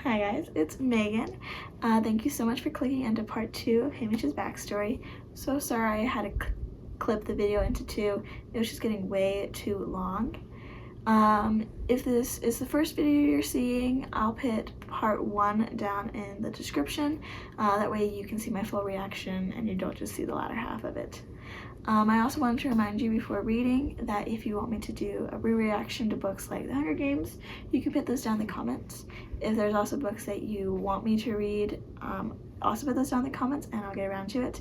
Hi guys, it's Megan. Thank you so much for clicking into part 2 of Hamish's backstory. So sorry I had to clip the video into 2. It was just getting way too long. If this is the first video you're seeing, I'll put part 1 down in the description. That way you can see my full reaction and you don't just see the latter half of it. I also wanted to remind you before reading that if you want me to do a re-reaction to books like The Hunger Games, you can put those down in the comments. If there's also books that you want me to read, also put those down in the comments and I'll get around to it.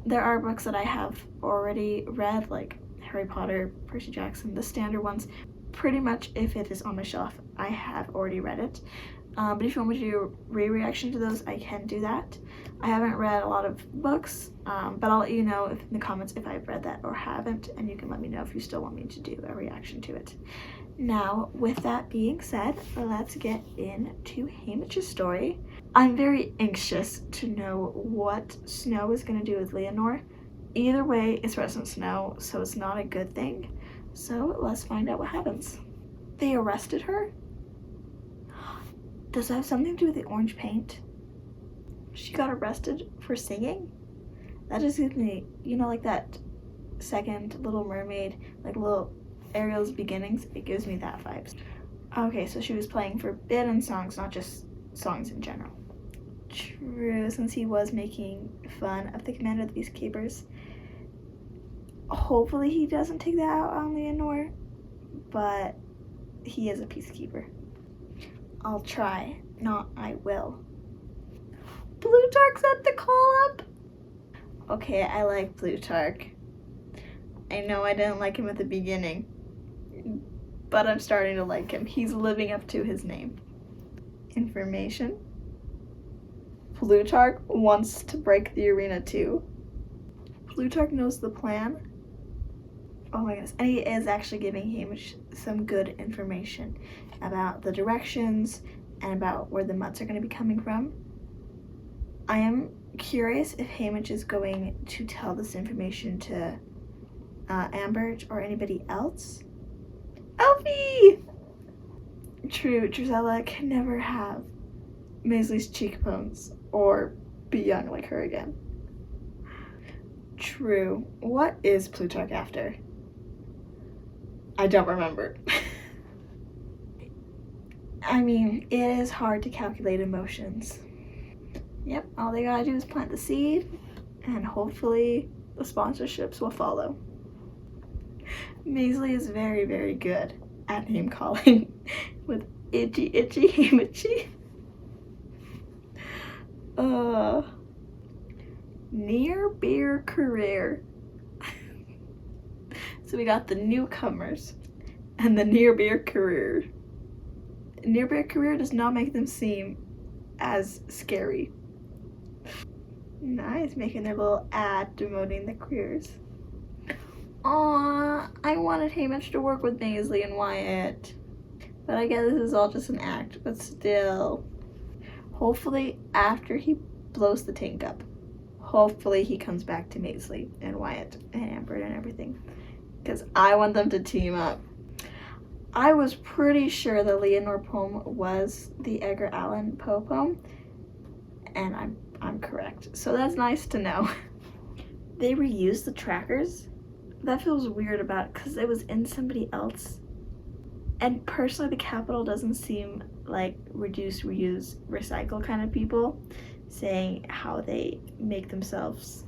There are books that I have already read, like Harry Potter, Percy Jackson, the standard ones. Pretty much if it is on my shelf, I have already read it. But if you want me to do a re-reaction to those, I can do that. I haven't read a lot of books, but I'll let you know in the comments if I've read that or haven't, and you can let me know if you still want me to do a reaction to it. Now, with that being said, let's get into Hamish's story. I'm very anxious to know what Snow is going to do with Leonor. Either way, it's Resident Snow, so it's not a good thing. So let's find out what happens. They arrested her? Does that have something to do with the orange paint? She got arrested for singing? That just gives me, you know, like that second Little Mermaid, like little Ariel's beginnings. It gives me that vibes. Okay, so she was playing forbidden songs, not just songs in general. True, since he was making fun of the commander of the Peacekeepers. Hopefully he doesn't take that out on Leonor, but he is a peacekeeper. I'll try, not I will. Plutarch's at the call up? Okay, I like Plutarch. I know I didn't like him at the beginning, but I'm starting to like him. He's living up to his name. Information. Plutarch wants to break the arena too. Plutarch knows the plan. Oh my goodness, and he is actually giving Hamish some good information about the directions and about where the mutts are going to be coming from. I am curious if Hamish is going to tell this information to Ambert or anybody else. Elfie! True, Drizella can never have Maisley's cheekbones or be young like her again. True. What is Plutarch after? I don't remember. I mean, it is hard to calculate emotions. Yep, all they gotta do is plant the seed, and hopefully the sponsorships will follow. Maisley is very, very good at name calling with itchy, itchy, hamitchy. Near beer career. So we got the newcomers and the near beer career. Near beer career does not make them seem as scary. Nice, making their little ad demoting the queers. Aww, I wanted Hamish to work with Maisley and Wyatt. But I guess this is all just an act, but still. Hopefully after he blows the tank up, hopefully he comes back to Maisley and Wyatt and Amber and everything. Because I want them to team up. I was pretty sure the Leonor poem was the Edgar Allan Poe poem, and I'm correct. So that's nice to know. They reused the trackers? That feels weird about it because it was in somebody else. And personally, the Capitol doesn't seem like reduce, reuse, recycle kind of people, saying how they make themselves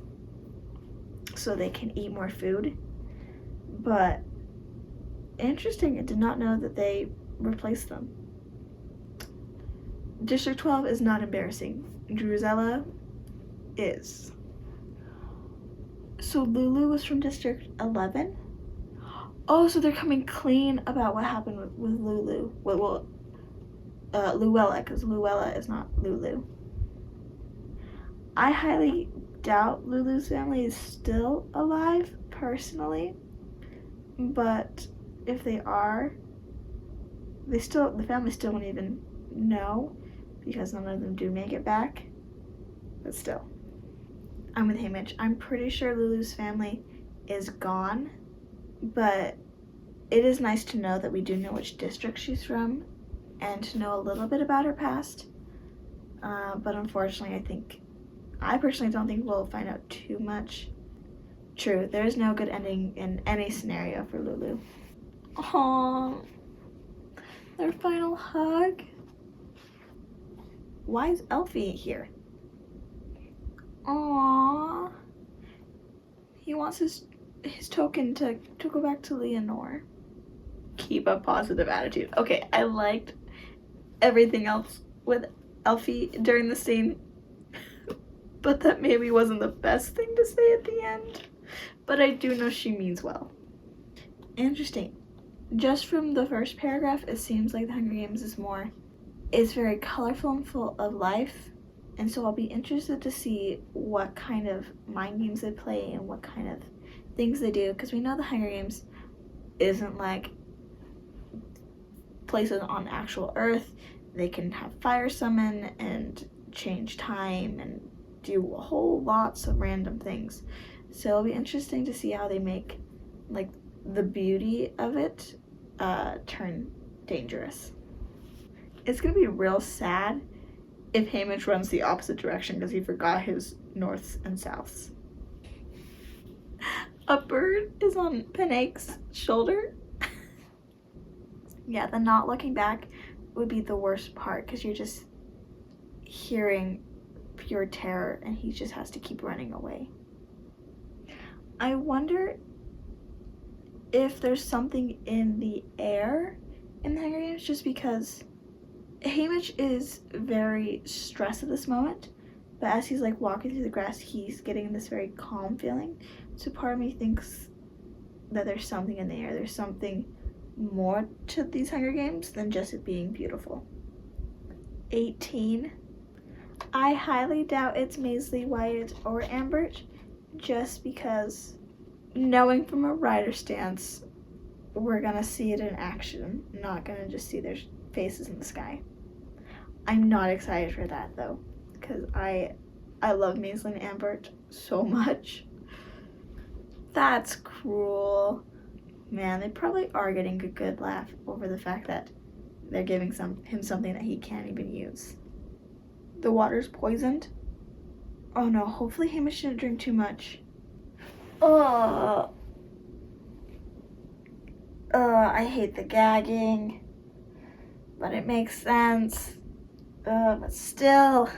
so they can eat more food. But interesting, I did not know that they replaced them. District 12 is not embarrassing. Drizella is. So Lulu was from District 11? Oh, so they're coming clean about what happened with Lulu. Luella, because Luella is not Lulu. I highly doubt Lulu's family is still alive, personally. But if they are, the family still won't even know because none of them do make it back. But still, I'm with Hamish. I'm pretty sure Lulu's family is gone, but it is nice to know that we do know which district she's from and to know a little bit about her past. but unfortunately I personally don't think we'll find out too much. True, there's no good ending in any scenario for Lulu. Aww, their final hug. Why is Elfie here? Aww, he wants his token to go back to Leonore. Keep a positive attitude. Okay, I liked everything else with Elfie during the scene, but that maybe wasn't the best thing to say at the end. But I do know she means well. Interesting. Just from the first paragraph, it seems like the Hunger Games is very colorful and full of life. And so I'll be interested to see what kind of mind games they play and what kind of things they do, because we know the Hunger Games isn't like places on actual Earth. They can have fire summon and change time and do a whole lots of random things. So it'll be interesting to see how they make like the beauty of it turn dangerous. It's gonna be real sad if Haymitch runs the opposite direction because he forgot his norths and souths. A bird is on Panake's shoulder. Yeah, the not looking back would be the worst part because you're just hearing pure terror and he just has to keep running away. I wonder if there's something in the air in the Hunger Games, just because Haymitch is very stressed at this moment, but as he's like walking through the grass, he's getting this very calm feeling. So part of me thinks that there's something in the air. There's something more to these Hunger Games than just it being beautiful. 18. I highly doubt it's Maisley, Wyatt, or Ambert, just because knowing from a writer stance, we're gonna see it in action, not gonna just see their faces in the sky. I'm not excited for that though, because I love Maisley and Ambert so much. That's cruel. Man, they probably are getting a good laugh over the fact that they're giving him something that he can't even use. The water's poisoned. Oh no, hopefully Haymitch didn't drink too much. I hate the gagging, but it makes sense. But still,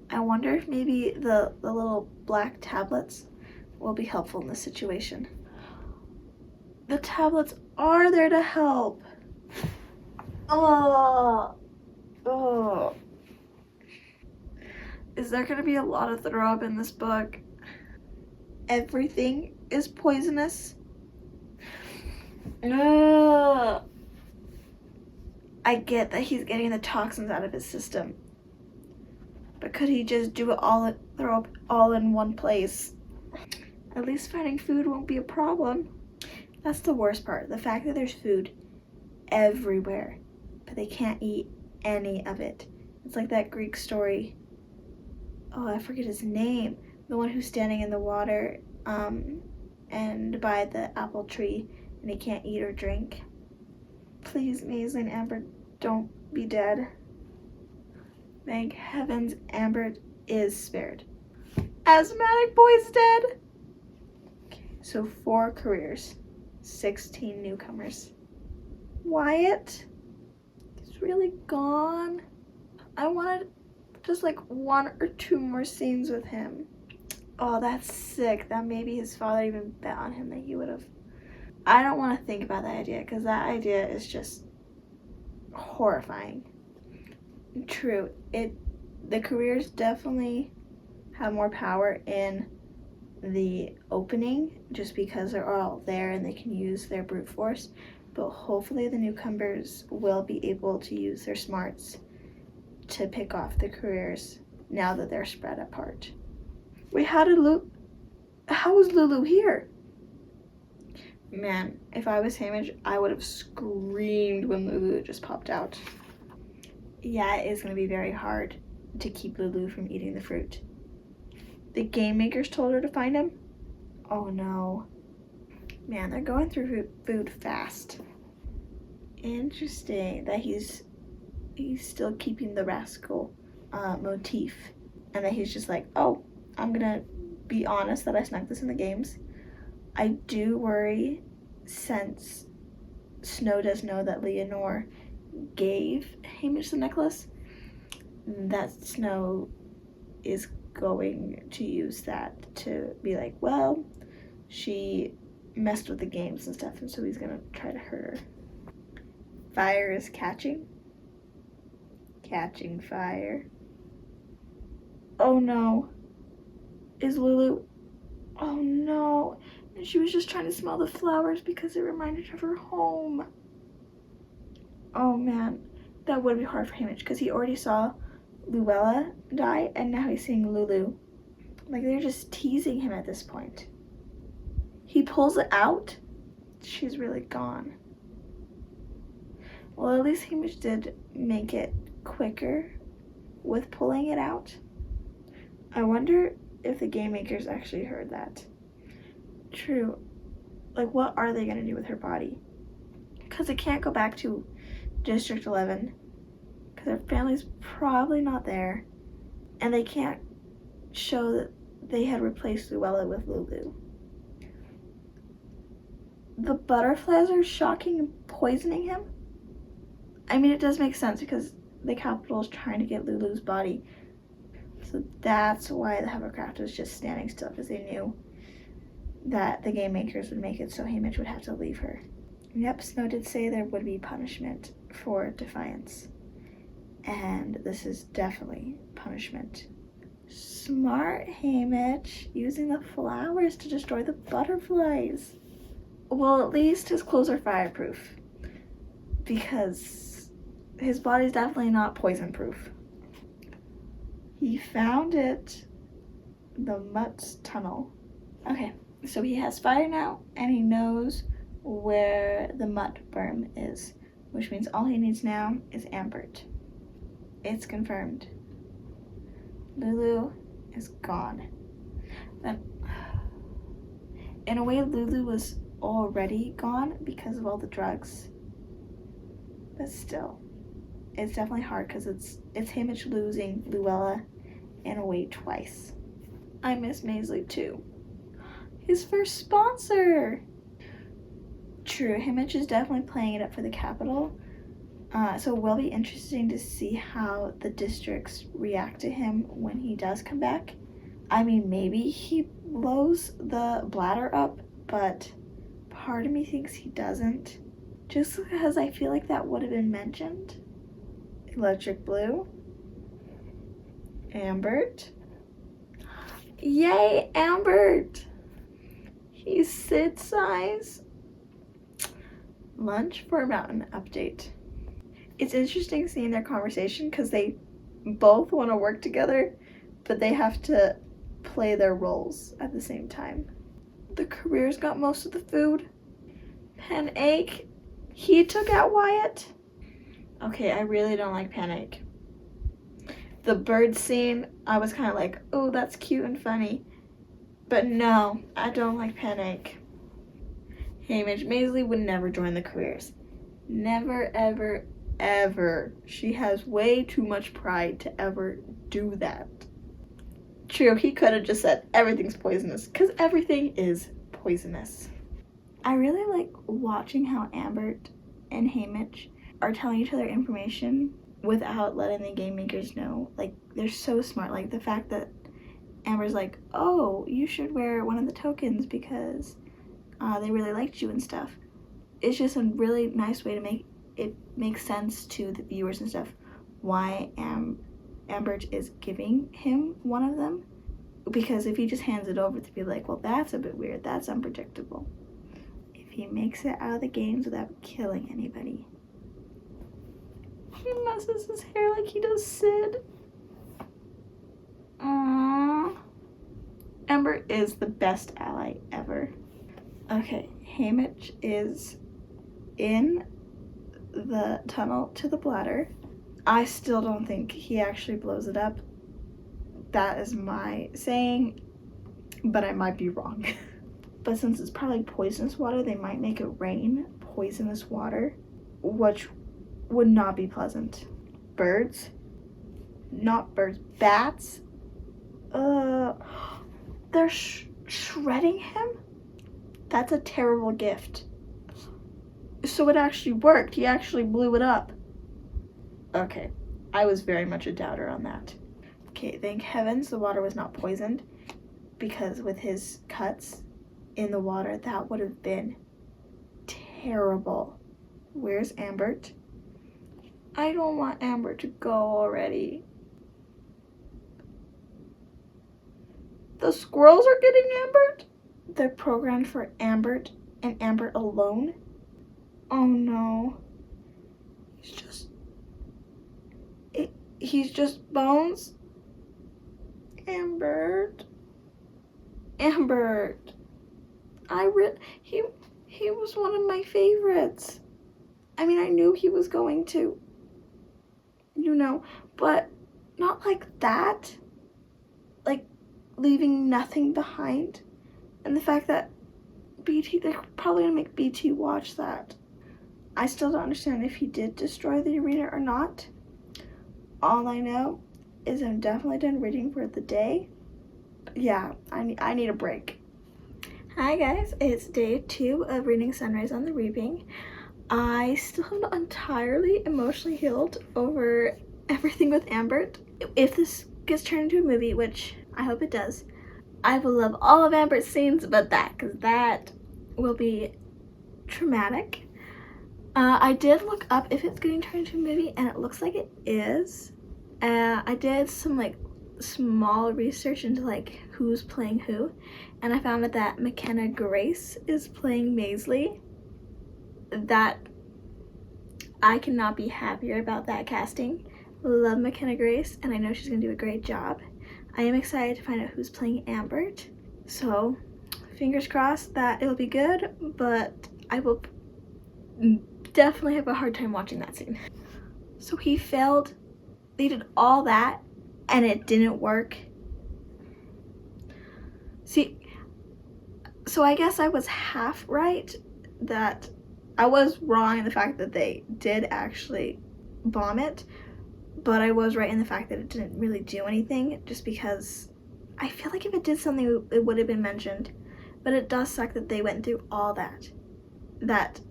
I wonder if maybe the little black tablets will be helpful in this situation. The tablets are there to help. Is there gonna be a lot of throw up in this book? Everything is poisonous. I get that he's getting the toxins out of his system, but could he just do it all, throw up all in one place? At least finding food won't be a problem. That's the worst part, the fact that there's food everywhere, but they can't eat any of it. It's like that Greek story. Oh, I forget his name. The one who's standing in the water and by the apple tree, and he can't eat or drink. Please, Maisley and Ambert, don't be dead. Thank heavens Ambert is spared. Asthmatic Boy's dead. Okay, so 4 careers, 16 newcomers. Wyatt is really gone. I wanted just like 1 or 2 more scenes with him. Oh, that's sick. That maybe his father even bet on him that he would have. I don't want to think about that idea because that idea is just horrifying. True, the careers definitely have more power in the opening just because they're all there and they can use their brute force, but hopefully the newcomers will be able to use their smarts to pick off the careers now that they're spread apart. Wait, how was Lulu here? Man, if I was Haymitch, I would have screamed when Lulu just popped out. Yeah, it is going to be very hard to keep Lulu from eating the fruit. The game makers told her to find him? Oh no. Man, they're going through food fast. Interesting that he's still keeping the rascal motif, and that he's just like, oh, I'm gonna be honest that I snuck this in the games. I do worry, since Snow does know that Leonore gave Hamish the necklace, that Snow is going to use that to be like, well, she messed with the games and stuff, and so he's gonna try to hurt her. Fire is catching fire. Oh no. Is Lulu? Oh no. And she was just trying to smell the flowers because it reminded her of her home. Oh man, that would be hard for Hamish because he already saw Luella die, and now he's seeing Lulu. Like, they're just teasing him at this point. He pulls it out. She's really gone. Well, at least Hamish did make it quicker with pulling it out. I wonder if the game makers actually heard that. True. Like, what are they going to do with her body? Because it can't go back to District 11. Because her family's probably not there. And they can't show that they had replaced Luella with Lulu. The butterflies are shocking and poisoning him? I mean, it does make sense because the capital is trying to get Lulu's body. So that's why the hovercraft was just standing still, because they knew that the game makers would make it so Hamish would have to leave her. Yep, Snow did say there would be punishment for defiance. And this is definitely punishment. Smart Hamish, using the flowers to destroy the butterflies. Well, at least his clothes are fireproof, because his body's definitely not poison proof. He found it. The Mutt's tunnel. Okay, so he has fire now, and he knows where the Mutt berm is, which means all he needs now is Ambert. It's confirmed. Lulu is gone. Then, in a way, Lulu was already gone because of all the drugs. But still, it's definitely hard because it's Hamish losing Luella in a way twice. I miss Maisley too. His first sponsor! True, Hamish is definitely playing it up for the capital. So it will be interesting to see how the districts react to him when he does come back. I mean, maybe he blows the bladder up, but part of me thinks he doesn't. Just because I feel like that would have been mentioned. Electric Blue. Ambert. Yay, Ambert! He's Sid size. Lunch for a mountain update. It's interesting seeing their conversation because they both want to work together, but they have to play their roles at the same time. The careers got most of the food. Panache. He took out Wyatt. Okay, I really don't like Panache. The bird scene, I was kind of like, oh, that's cute and funny. But no, I don't like Panache. Hamish, Maisley would never join the careers. Never, ever, ever. She has way too much pride to ever do that. True, he could have just said everything's poisonous, because everything is poisonous. I really like watching how Ambert and Hamish are telling each other information without letting the game makers know. Like, they're so smart. Like, the fact that Amber's like, oh, you should wear one of the tokens because they really liked you and stuff. It's just a really nice way to make it make sense to the viewers and stuff why Ambert is giving him one of them. Because if he just hands it over to be like, well, that's a bit weird, that's unpredictable. If he makes it out of the games without killing anybody. He messes his hair like he does Sid. Aww. Amber is the best ally ever. Okay, Hamish is in the tunnel to the bladder. I still don't think he actually blows it up. That is my saying, but I might be wrong. But since it's probably poisonous water, they might make it rain poisonous water, which would not be pleasant. Birds. not birds, bats. They're shredding him? That's a terrible gift. So it actually worked. He actually blew it up. Okay, I was very much a doubter on that. Okay, thank heavens the water was not poisoned, because with his cuts in the water, that would have been terrible. Where's Ambert? I don't want Amber to go already. The squirrels are getting Ambert? They're programmed for Ambert and Ambert alone? Oh no. He's just bones? Ambert. Ambert. He was one of my favorites. I mean, I knew he was going to, but not like that. Like, leaving nothing behind. And the fact that they're probably gonna make BT watch that. I still don't understand if he did destroy the arena or not. All I know is I'm definitely done reading for the day. Yeah, I need a break. Hi guys, it's day 2 of reading Sunrise on the Reaping. I still am not entirely emotionally healed over everything with Ambert. If this gets turned into a movie, which I hope it does, I will love all of Ambert's scenes but that, because that will be traumatic. I did look up if it's getting turned into a movie, and it looks like it is. I did some small research into who's playing who, and I found out that McKenna Grace is playing Maisley. That I cannot be happier about that casting. Love McKenna Grace, and I know she's gonna do a great job. I am excited to find out who's playing Ambert, so fingers crossed that it'll be good, but I will definitely have a hard time watching that scene. So he failed. They did all that and it didn't work. See, so I guess I was half right, that I was wrong in the fact that they did actually bomb it, but I was right in the fact that it didn't really do anything, just because I feel like if it did something, it would have been mentioned. But it does suck that they went through all that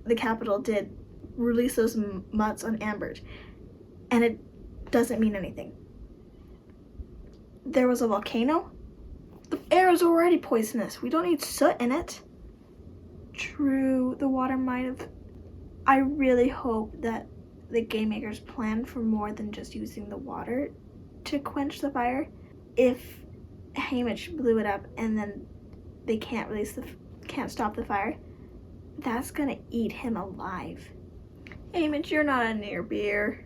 the Capitol did release those mutts on Ambert, and it doesn't mean anything. There was a volcano. The air is already poisonous. We don't need soot in it. True, the water might have. I really hope that the game makers planned for more than just using the water to quench the fire. If Haymitch blew it up and then they can't stop the fire, that's gonna eat him alive. Haymitch, you're not a near beer.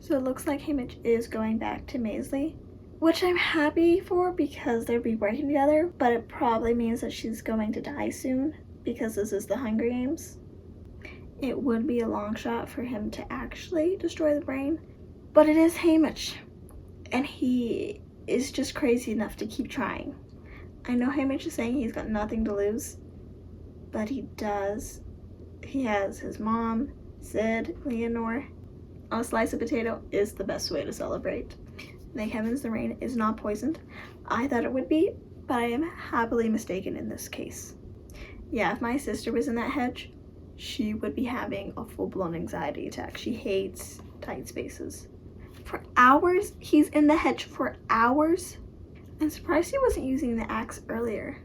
So it looks like Haymitch is going back to Maisley, which I'm happy for because they'll be working together, but it probably means that she's going to die soon because this is the Hunger Games. It would be a long shot for him to actually destroy the brain, but it is Haymitch, and he is just crazy enough to keep trying. I know Haymitch is saying he's got nothing to lose, but he does. He has his mom, Sid, Leonore. A slice of potato is the best way to celebrate. Thank heavens the rain is not poisoned. I thought it would be, but I am happily mistaken in this case. Yeah, if my sister was in that hedge, she would be having a full-blown anxiety attack. She hates tight spaces. For hours? He's in the hedge for hours? I'm surprised he wasn't using the axe earlier.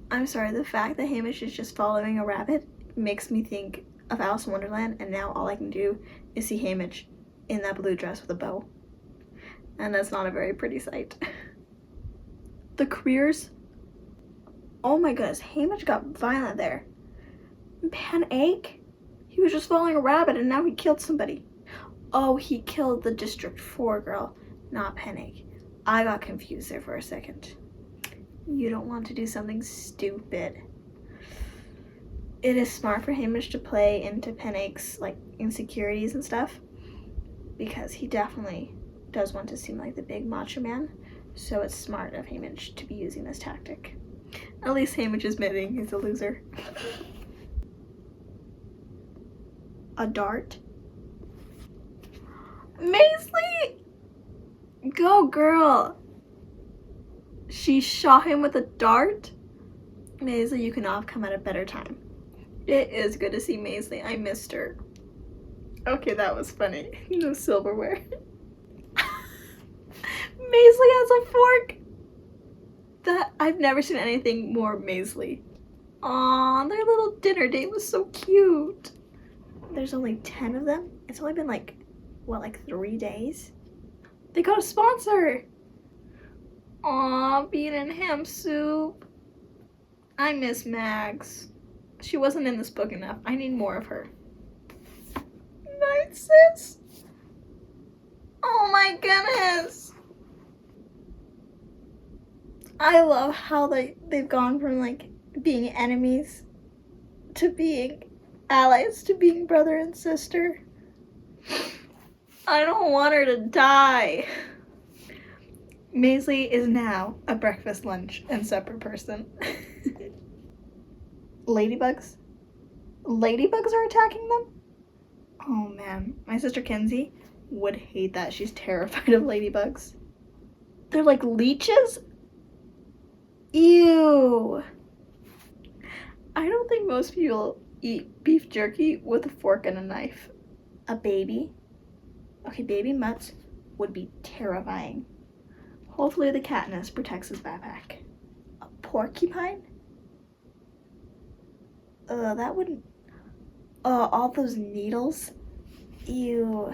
I'm sorry, the fact that Haymitch is just following a rabbit makes me think of Alice in Wonderland, and now all I can do is see Haymitch in that blue dress with a bow. And that's not a very pretty sight. The careers. Oh my goodness, Haymitch got violent there. Panache? He was just following a rabbit and now he killed somebody. Oh, he killed the District 4 girl, not Panache. I got confused there for a second. You don't want to do something stupid. It is smart for Haymitch to play into Panache's insecurities and stuff, because he definitely does want to seem like the big macho man. So it's smart of Haymitch to be using this tactic. At least Haymitch is admitting he's a loser. A dart? Maisley! Go, girl! She shot him with a dart? Maisley, you cannot have come at a better time. It is good to see Maisley. I missed her. Okay, that was funny. No silverware. Maisley has a fork! I've never seen anything more Maisley. Aw, their little dinner date was so cute. There's only 10 of them. It's only been like 3 days? They got a sponsor! Aw, bean and ham soup. I miss Mags. She wasn't in this book enough. I need more of her. Night, sis. Oh my goodness. I love how they've gone from like being enemies to being allies to being brother and sister. I don't want her to die. Maisley is now a breakfast, lunch, and supper person. Ladybugs? Ladybugs are attacking them? Oh man, my sister Kenzie would hate that. She's terrified of ladybugs. They're like leeches? Ew. I don't think most people eat beef jerky with a fork and a knife. A baby? Okay, baby mutts would be terrifying. Hopefully the Katniss protects his backpack. A porcupine? That wouldn't... all those needles? Ew.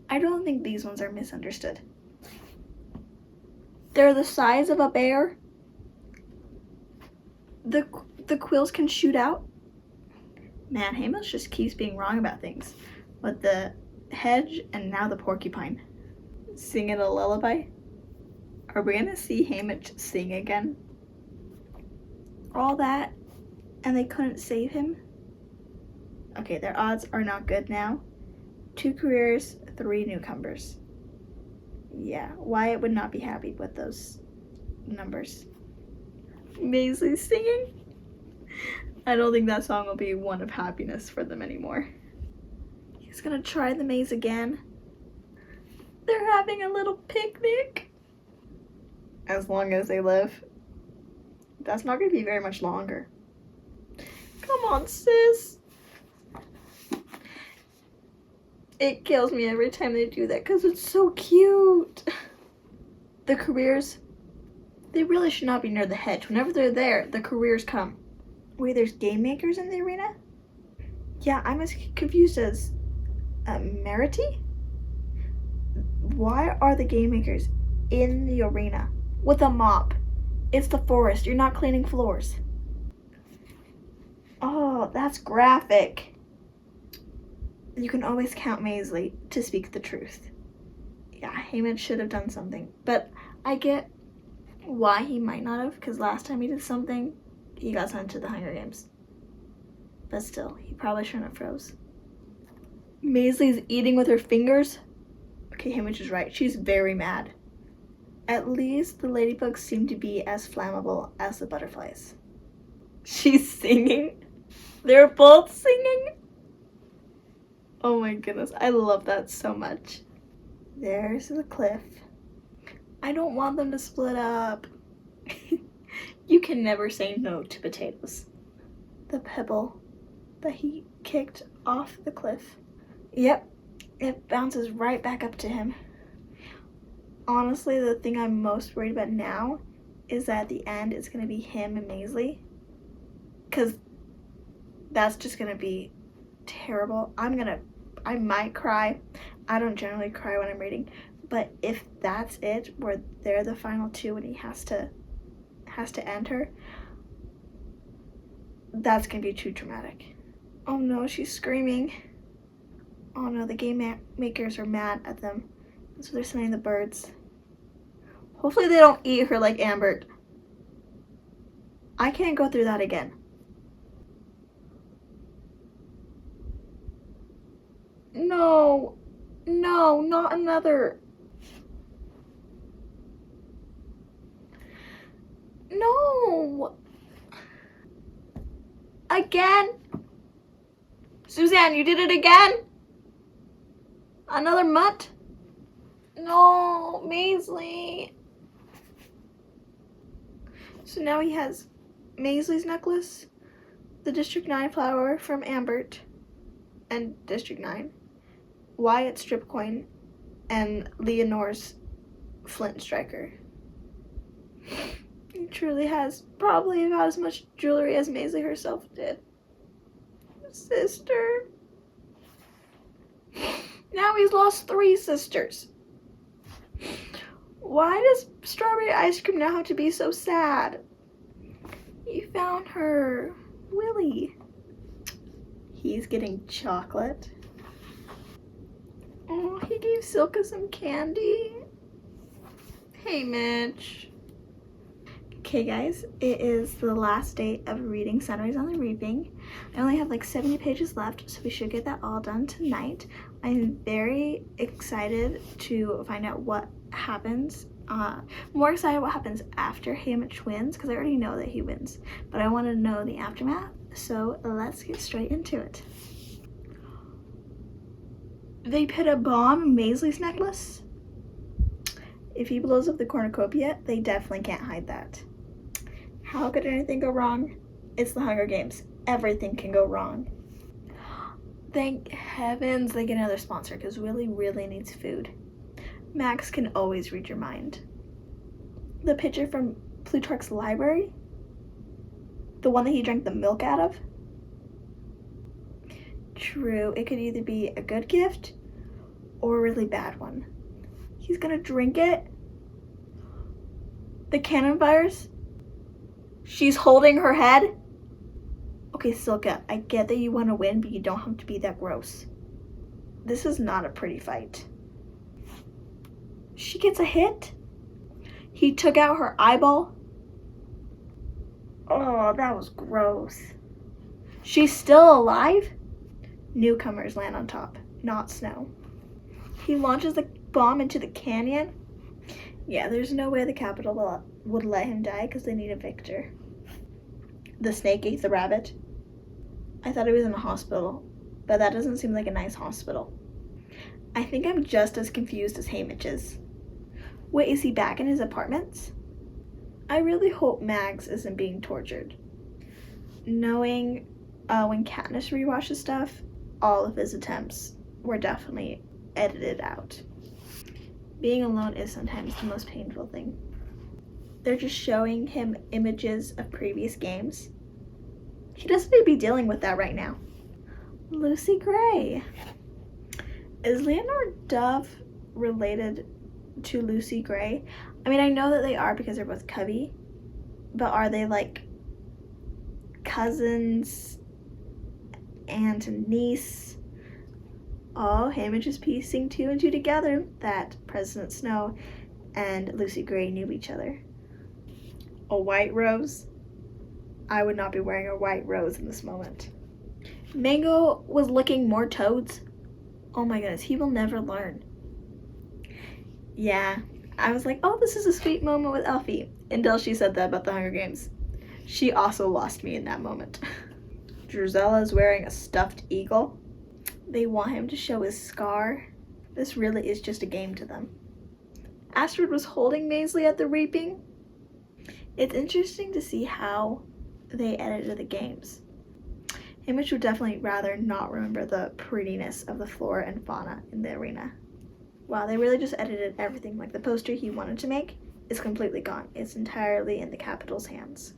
I don't think these ones are misunderstood. They're the size of a bear. The quills can shoot out. Man, Haymitch just keeps being wrong about things. With the hedge and now the porcupine. Singing a lullaby? Are we gonna see Haymitch sing again? All that, and they couldn't save him? Okay, their odds are not good now. 2 careers, 3 newcomers. Yeah, Wyatt would not be happy with those numbers. Maisley singing? I don't think that song will be one of happiness for them anymore. He's gonna try the maze again. They're having a little picnic. As long as they live. That's not gonna be very much longer. Come on, sis. It kills me every time they do that because it's so cute. The careers, they really should not be near the hedge. Whenever they're there, the careers come. Wait, there's game makers in the arena? Yeah, I'm as confused as Merity? Why are the game makers in the arena with a mop? It's the forest. You're not cleaning floors. Oh, that's graphic. You can always count Maisley to speak the truth. Yeah, Haymitch should have done something. But I get why he might not have, because last time he did something, he got sent to the Hunger Games. But still, he probably shouldn't have froze. Maisley's eating with her fingers? Okay, Haymitch is right. She's very mad. At least the ladybugs seem to be as flammable as the butterflies. She's singing? They're both singing? Oh my goodness, I love that so much. There's the cliff. I don't want them to split up. You can never say no to potatoes. The pebble that he kicked off the cliff. Yep, it bounces right back up to him. Honestly, the thing I'm most worried about now is that at the end it's going to be him and Maisley. Because that's just going to be terrible. I might cry. I don't generally cry when I'm reading. But if that's it, where they're the final 2 and he has to end her, that's going to be too dramatic. Oh no, she's screaming. Oh no, the game makers are mad at them. So they're sending the birds. Hopefully they don't eat her like Ambert. I can't go through that again. No, no, not another. No. Again? Suzanne, you did it again? Another mutt? No. Oh, Maisley. So now he has Maisley's necklace, the District 9 flower from Ambert and District 9, Wyatt's strip coin, and Leonore's flint striker. He truly has probably about as much jewelry as Maisley herself did. Sister. Now he's lost 3 sisters. Why does strawberry ice cream now have to be so sad? He found her. Willie. He's getting chocolate. Oh, he gave Silka some candy. Hey, Mitch. Okay, guys, it is the last day of reading Sunrise on the Reaping. I only have like 70 pages left, so we should get that all done tonight. I'm very excited to find out what happens. More excited what happens after Haymitch wins, because I already know that he wins, but I want to know the aftermath, so let's get straight into it. They put a bomb in Maisley's necklace? If he blows up the cornucopia, they definitely can't hide that. How could anything go wrong? It's the Hunger Games. Everything can go wrong. Thank heavens they get another sponsor, because Willie really needs food. Max can always read your mind. The picture from Plutarch's library? The one that he drank the milk out of? True, it could either be a good gift or a really bad one. He's gonna drink it? The cannon virus? She's holding her head? Okay, Silka, I get that you want to win, but you don't have to be that gross. This is not a pretty fight. She gets a hit? He took out her eyeball? Oh, that was gross. She's still alive? Newcomers land on top, not Snow. He launches the bomb into the canyon? Yeah, there's no way the Capitol would let him die because they need a victor. The snake ate the rabbit. I thought he was in a hospital, but that doesn't seem like a nice hospital. I think I'm just as confused as Haymitch is. Wait, is he back in his apartments? I really hope Mags isn't being tortured. Knowing when Katniss rewatches stuff, all of his attempts were definitely edited out. Being alone is sometimes the most painful thing. They're just showing him images of previous games. He doesn't need to be dealing with that right now. Lucy Gray. Is Leonore Dove related to Lucy Gray? I mean, I know that they are because they're both Cubby, but are they like cousins, aunt and niece? Oh, Haymitch is piecing 2 and 2 together that President Snow and Lucy Gray knew each other. A white rose? I would not be wearing a white rose in this moment. Mango was licking more toads? Oh my goodness, he will never learn. Yeah, I was like, oh, this is a sweet moment with Elfie, until she said that about the Hunger Games. She also lost me in that moment. Drizella is wearing a stuffed eagle. They want him to show his scar. This really is just a game to them. Astrid was holding Maisley at the reaping. It's interesting to see how they edited the games. Haymitch would definitely rather not remember the prettiness of the flora and fauna in the arena. Wow, they really just edited everything. Like the poster he wanted to make is completely gone. It's entirely in the Capitol's hands.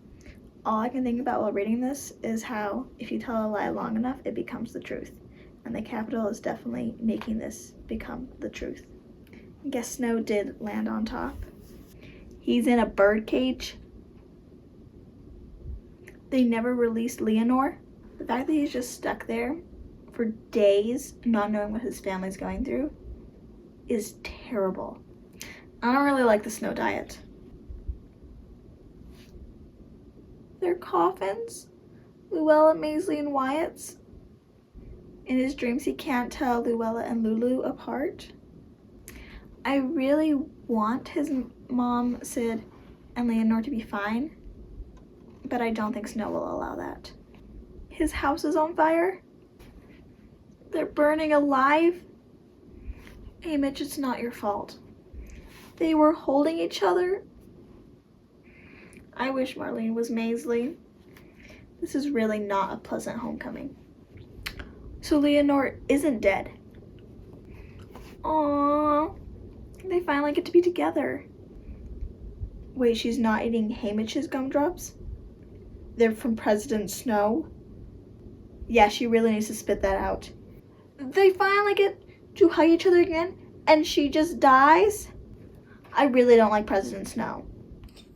All I can think about while reading this is how if you tell a lie long enough, it becomes the truth. And the Capitol is definitely making this become the truth. I guess Snow did land on top. He's in a bird cage. They never released Leonore. The fact that he's just stuck there for days, not knowing what his family's going through, is terrible. I don't really like the Snow diet. Their coffins? Luella, Maisley, and Wyatt's? In his dreams, he can't tell Luella and Lulu apart. I really want his mom, Sid, and Leonore to be fine, but I don't think Snow will allow that. His house is on fire? They're burning alive? Haymitch, it's not your fault. They were holding each other. I wish Marlene was Maisley. This is really not a pleasant homecoming. So Leonore isn't dead. Aww. They finally get to be together. Wait, she's not eating Hamish's gumdrops? They're from President Snow? Yeah, she really needs to spit that out. They finally get to hug each other again, and she just dies? I really don't like President Snow.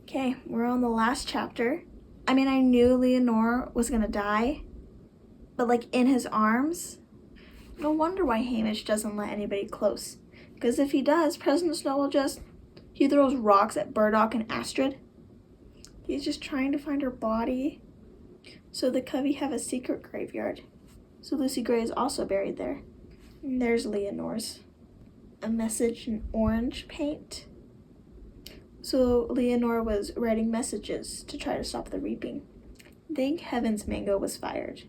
Okay, we're on the last chapter. I mean, I knew Leonore was gonna die, but like in his arms? No wonder why Hamish doesn't let anybody close. Because if he does, President Snow will he throws rocks at Burdock and Astrid. He's just trying to find her body. So the Covey have a secret graveyard. So Lucy Gray is also buried there. And there's Leonore's. A message in orange paint. So Leonore was writing messages to try to stop the reaping. Thank heavens Mango was fired.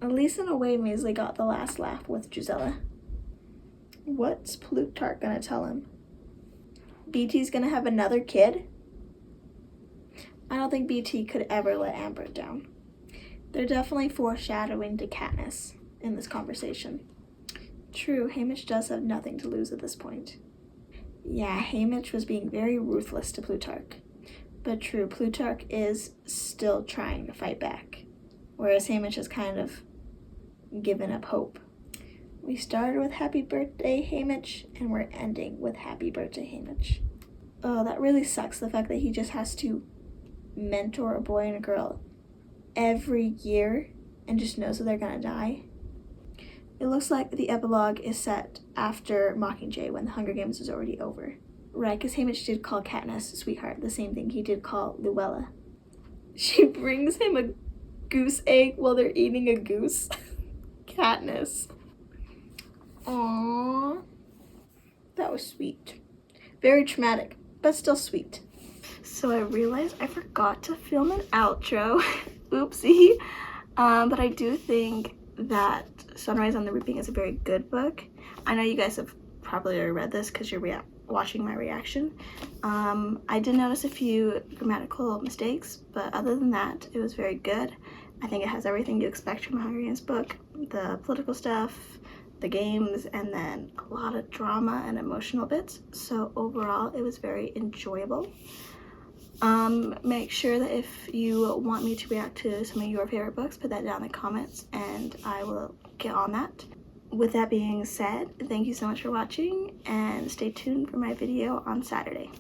At least in a way, Maisley got the last laugh with Gisela. What's Plutarch gonna tell him? BT's gonna have another kid? I don't think BT could ever let Amber down. They're definitely foreshadowing to Katniss in this conversation. True, Hamish does have nothing to lose at this point. Yeah, Hamish was being very ruthless to Plutarch. But true, Plutarch is still trying to fight back. Whereas Hamish has kind of given up hope. We started with Happy Birthday, Hamish, and we're ending with Happy Birthday, Hamish. Oh, that really sucks, the fact that he just has to mentor a boy and a girl every year and just knows that they're gonna die. It looks like the epilogue is set after Mockingjay when the Hunger Games is already over. Right, because Hamish did call Katniss sweetheart, the same thing he did call Luella. She brings him a goose egg while they're eating a goose. Katniss. Aww. That was sweet. Very traumatic, but still sweet. So I realized I forgot to film an outro. Oopsie. But I do think that Sunrise on the Reaping is a very good book. I know you guys have probably already read this because you're watching my reaction. I did notice a few grammatical mistakes, but other than that, it was very good. I think it has everything you expect from a Hunger Games book. The political stuff, the games, and then a lot of drama and emotional bits. So overall, it was very enjoyable. Make sure that if you want me to react to some of your favorite books, put that down in the comments and I will get on that. With that being said, thank you so much for watching and stay tuned for my video on Saturday.